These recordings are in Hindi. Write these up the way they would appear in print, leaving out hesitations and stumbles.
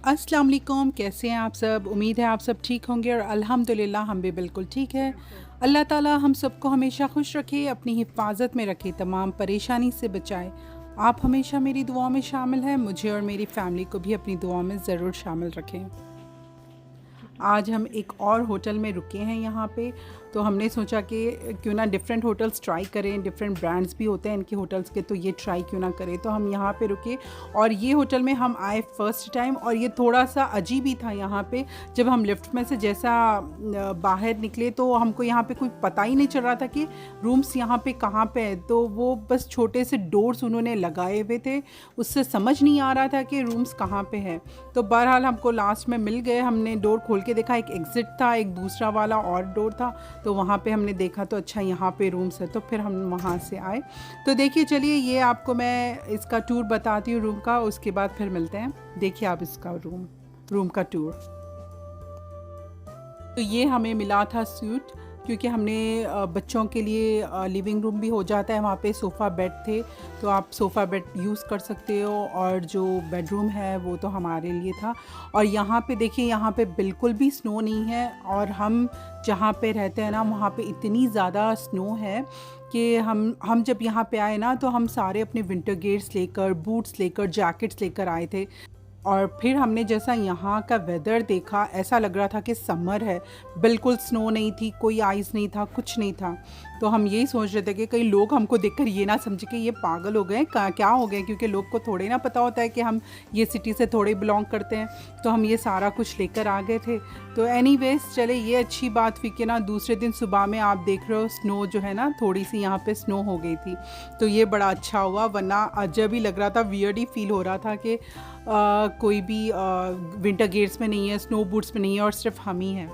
अस्सलाम वालेकुम, कैसे हैं आप सब? उम्मीद है आप सब ठीक होंगे और अल्हम्दुलिल्लाह हम भी बिल्कुल ठीक है। अल्लाह ताला हम सबको हमेशा खुश रखे, अपनी हिफाजत में रखे, तमाम परेशानी से बचाए। आप हमेशा मेरी दुआ में शामिल हैं, मुझे और मेरी फैमिली को भी अपनी दुआ में ज़रूर शामिल रखें। आज हम एक और होटल में रुके हैं यहाँ पे, तो हमने सोचा कि क्यों ना डिफरेंट होटल्स ट्राई करें, डिफरेंट ब्रांड्स भी होते हैं इनके होटल्स के, तो ये ट्राई क्यों ना करें। तो हम यहाँ पे रुके और ये होटल में हम आए फ़र्स्ट टाइम, और ये थोड़ा सा अजीब ही था यहाँ पे। जब हम लिफ्ट में से जैसा बाहर निकले तो हमको यहाँ पे कोई पता ही नहीं चल रहा था कि रूम्स यहाँ पे कहाँ पे है। तो वो बस छोटे से डोर्स उन्होंने लगाए हुए थे, उससे समझ नहीं आ रहा था कि रूम्स कहाँ पे है। तो बहरहाल हमको लास्ट में मिल गए। हमने डोर खोल के देखा, एक एग्ज़िट था, एक दूसरा वाला और डोर था, तो वहाँ पे हमने देखा तो अच्छा यहाँ पे रूम्स है, तो फिर हम वहाँ से आए। तो देखिए, चलिए ये आपको मैं इसका टूर बताती हूँ रूम का, उसके बाद फिर मिलते हैं। देखिए आप इसका रूम का टूर। तो ये हमें मिला था सूट, क्योंकि हमने बच्चों के लिए लिविंग रूम भी हो जाता है, वहाँ पे सोफ़ा बेड थे, तो आप सोफ़ा बेड यूज़ कर सकते हो, और जो बेडरूम है वो तो हमारे लिए था। और यहाँ पे देखिए, यहाँ पे बिल्कुल भी स्नो नहीं है, और हम जहाँ पे रहते हैं ना वहाँ पे इतनी ज़्यादा स्नो है कि हम जब यहाँ पे आए ना तो हम सारे अपने विंटर गेयर्स लेकर, बूट्स लेकर, जैकेट्स लेकर आए थे। और फिर हमने जैसा यहाँ का वेदर देखा, ऐसा लग रहा था कि समर है। बिल्कुल स्नो नहीं थी, कोई आइस नहीं था, कुछ नहीं था। तो हम यही सोच रहे थे कि कई लोग हमको देखकर ये ना समझे कि ये पागल हो गए, क्या हो गए, क्योंकि लोग को थोड़े ना पता होता है कि हम ये सिटी से थोड़े बिलोंग करते हैं। तो हम ये सारा कुछ लेकर आ गए थे। तो एनीवेज, चले, ये अच्छी बात हुई कि ना दूसरे दिन सुबह में आप देख रहे हो स्नो जो है ना, थोड़ी सी यहाँ पे स्नो हो गई थी, तो ये बड़ा अच्छा हुआ। वरना अजब ही लग रहा था, वियर्ड ही फील हो रहा था कि कोई भी विंटर गेयर्स में नहीं है, स्नो बूट्स में नहीं है, और सिर्फ हम ही हैं।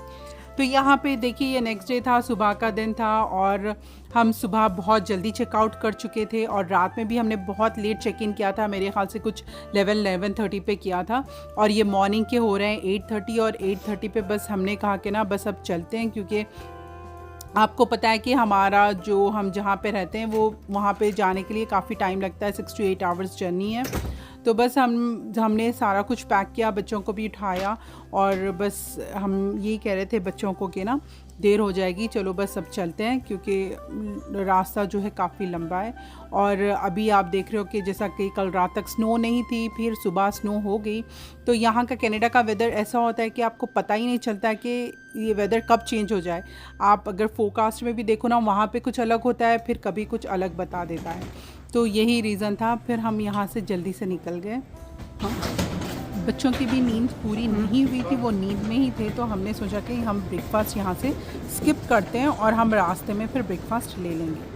तो यहाँ पे देखिए, ये नेक्स्ट डे था, सुबह का दिन था, और हम सुबह बहुत जल्दी चेकआउट कर चुके थे, और रात में भी हमने बहुत लेट चेक इन किया था, मेरे ख्याल से कुछ 11-11:30 पे किया था, और ये मॉर्निंग के हो रहे हैं 8:30, और 8:30 पे बस हमने कहा कि ना बस अब चलते हैं, क्योंकि आपको पता है कि हमारा जो हम जहाँ पे रहते हैं वो वहाँ पे जाने के लिए काफ़ी टाइम लगता है, 6 to 8 आवर्स जर्नी है। तो बस हमने सारा कुछ पैक किया, बच्चों को भी उठाया, और बस हम यही कह रहे थे बच्चों को कि ना देर हो जाएगी, चलो बस अब चलते हैं, क्योंकि रास्ता जो है काफ़ी लंबा है। और अभी आप देख रहे हो कि जैसा कि कल रात तक स्नो नहीं थी, फिर सुबह स्नो हो गई। तो यहाँ का कनाडा का वेदर ऐसा होता है कि आपको पता ही नहीं चलता है कि ये वेदर कब चेंज हो जाए। आप अगर फोरकास्ट में भी देखो ना, वहाँ पे कुछ अलग होता है, फिर कभी कुछ अलग बता देता है। तो यही रीज़न था, फिर हम यहाँ से जल्दी से निकल गए। हाँ, बच्चों की भी नींद पूरी नहीं हुई थी, वो नींद में ही थे, तो हमने सोचा कि हम ब्रेकफास्ट यहाँ से स्किप करते हैं, और हम रास्ते में फिर ब्रेकफास्ट ले लेंगे।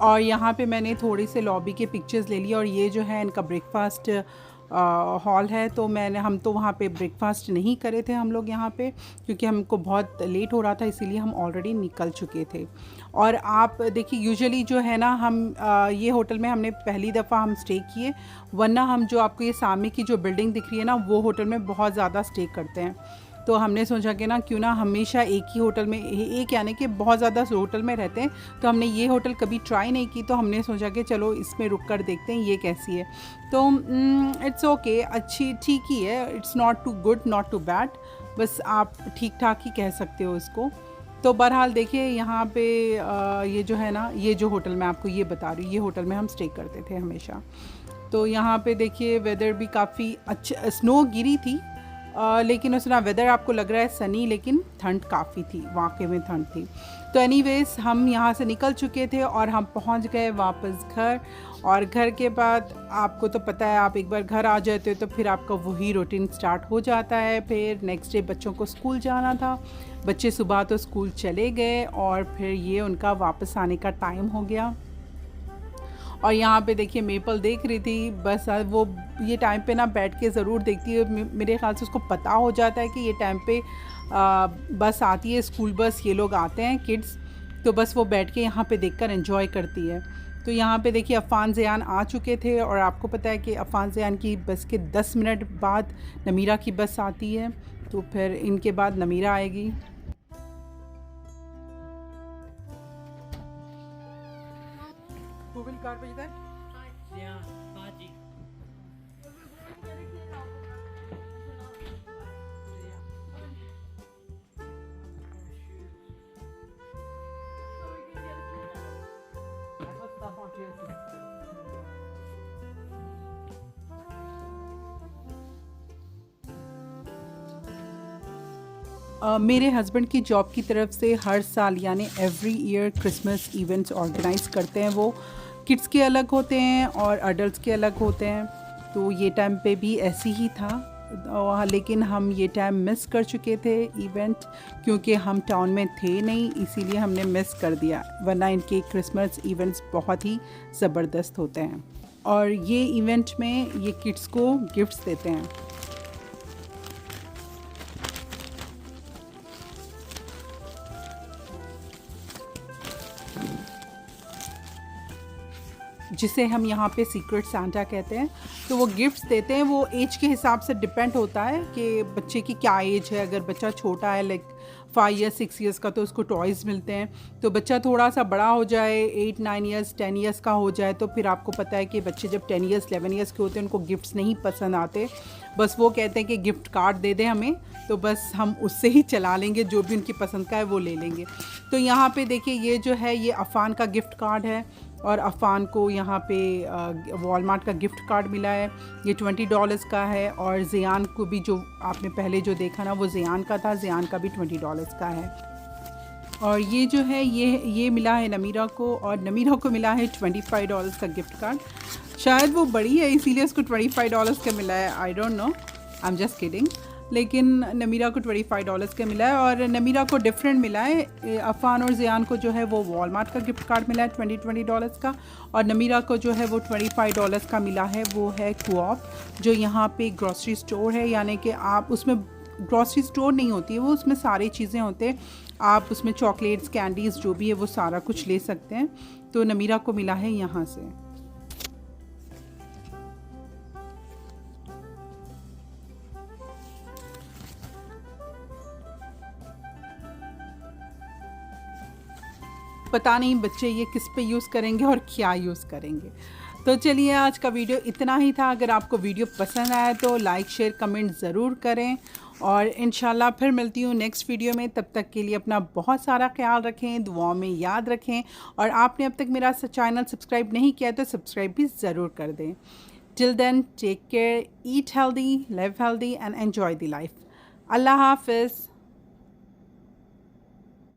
और यहाँ पे मैंने थोड़ी से लॉबी के पिक्चर्स ले लिए, और ये जो है इनका ब्रेकफास्ट हॉल है। तो हम तो वहाँ पे ब्रेकफास्ट नहीं करे थे हम लोग यहाँ पे, क्योंकि हमको बहुत लेट हो रहा था, इसीलिए हम ऑलरेडी निकल चुके थे। और आप देखिए, यूजुअली जो है ना, हम ये होटल में हमने पहली दफ़ा हम स्टे किए, वरना हम जो आपको ये सामने की जो बिल्डिंग दिख रही है ना, वो होटल में बहुत ज़्यादा स्टे करते हैं। तो हमने सोचा कि ना क्यों ना हमेशा एक ही होटल में, एक यानी कि बहुत ज़्यादा होटल में रहते हैं, तो हमने ये होटल कभी ट्राई नहीं की, तो हमने सोचा कि चलो इसमें रुक कर देखते हैं ये कैसी है। तो इट्स ओके, अच्छी ठीक ही है, it's not too good not too bad, बस आप ठीक ठाक ही कह सकते हो इसको। तो बहरहाल देखिए, यहाँ पे ये जो है ना, ये जो होटल मैं आपको ये बता रही हूँ, ये होटल में हम स्टे करते थे हमेशा। तो यहाँ पे देखिए वेदर भी काफ़ी अच्छा, स्नो गिरी थी, लेकिन उस तरह वेदर आपको लग रहा है सनी, लेकिन ठंड काफ़ी थी, वाकई में ठंड थी। तो एनीवेज़ हम यहाँ से निकल चुके थे और हम पहुँच गए वापस घर। और घर के बाद आपको तो पता है, आप एक बार घर आ जाते हो तो फिर आपका वही रूटीन स्टार्ट हो जाता है। फिर नेक्स्ट डे बच्चों को स्कूल जाना था, बच्चे सुबह तो स्कूल चले गए और फिर ये उनका वापस आने का टाइम हो गया। और यहाँ पे देखिए मेपल देख रही थी, बस वो ये टाइम पे ना बैठ के ज़रूर देखती है। मेरे ख्याल से उसको पता हो जाता है कि ये टाइम पे बस आती है, स्कूल बस, ये लोग आते हैं किड्स, तो बस वो बैठ के यहाँ पे देखकर एंजॉय करती है। तो यहाँ पे देखिए अफ़ान ज़यान आ चुके थे और आपको पता है कि अफ़ान ज़यान की बस के 10 मिनट बाद नमीरा की बस आती है, तो फिर इनके बाद नमीरा आएगी। मेरे हस्बैंड की जॉब की तरफ से हर साल यानी every year Christmas events organise करते हैं। वो किड्स के अलग होते हैं और अडल्ट्स के अलग होते हैं, तो ये टाइम पे भी ऐसे ही था। लेकिन हम ये टाइम मिस कर चुके थे इवेंट, क्योंकि हम टाउन में थे नहीं, इसीलिए हमने मिस कर दिया, वरना इनके क्रिसमस इवेंट्स बहुत ही ज़बरदस्त होते हैं। और ये इवेंट में ये किड्स को गिफ्ट्स देते हैं। जिसे हम यहाँ पे सीक्रेट सांता कहते हैं। तो वो गिफ्ट्स देते हैं, वो एज के हिसाब से डिपेंड होता है कि बच्चे की क्या एज है। अगर बच्चा छोटा है लाइक 5 या 6 ईयर्स का, तो उसको टॉयज़ मिलते हैं। तो बच्चा थोड़ा सा बड़ा हो जाए, 8, 9 ईयर्स, 10 ईयर्स का हो जाए, तो फिर आपको पता है कि बच्चे जब 10 ईयर्स, 11 ईयर्स के होते हैं, उनको गिफ्ट्स नहीं पसंद आते। बस वो कहते हैं कि गिफ्ट कार्ड दे दें हमें, तो बस हम उससे ही चला लेंगे, जो भी उनकी पसंद का है वो ले लेंगे। तो यहाँ पे देखिए ये जो है ये अफ़ान का गिफ्ट कार्ड है, और अफ़ान को यहाँ पे वॉलमार्ट का गिफ्ट कार्ड मिला है, ये $20 का है। और ज़ियान को भी, जो आपने पहले जो देखा ना वो ज़ियान का था, ज़ियान का भी $20 का है। और ये जो है ये मिला है नमीरा को, और नमीरा को मिला है $25 का गिफ्ट कार्ड। शायद वो बड़ी है इसीलिए उसको $25 का मिला है, I don't know, I am just kidding. लेकिन नमीरा को $25 का मिला है, और नमीरा को डिफरेंट मिला है। अफ़ान और ज़ियान को जो है वो वॉलमार्ट का गिफ्ट कार्ड मिला है $20 का, और नमीरा को जो है वो $25 का मिला है, वो है कोऑप, जो यहाँ पे ग्रॉसरी स्टोर है। यानी कि आप उसमें, ग्रॉसरी स्टोर नहीं होती है वो, उसमें सारी चीज़ें होते हैं, आप उसमें चॉकलेट्स, कैंडीज़ जो भी है वो सारा कुछ ले सकते हैं। तो नमीरा को मिला है यहाँ से। पता नहीं बच्चे ये किस पे यूज़ करेंगे और क्या यूज़ करेंगे। तो चलिए आज का वीडियो इतना ही था। अगर आपको वीडियो पसंद आया तो लाइक, शेयर, कमेंट ज़रूर करें, और इंशाल्लाह फिर मिलती हूँ नेक्स्ट वीडियो में। तब तक के लिए अपना बहुत सारा ख्याल रखें, दुआओं में याद रखें, और आपने अब तक मेरा चैनल सब्सक्राइब नहीं किया तो सब्सक्राइब भी ज़रूर कर दें। Till then take care, eat healthy, live healthy and enjoy the life. अल्लाह हाफ़िज़।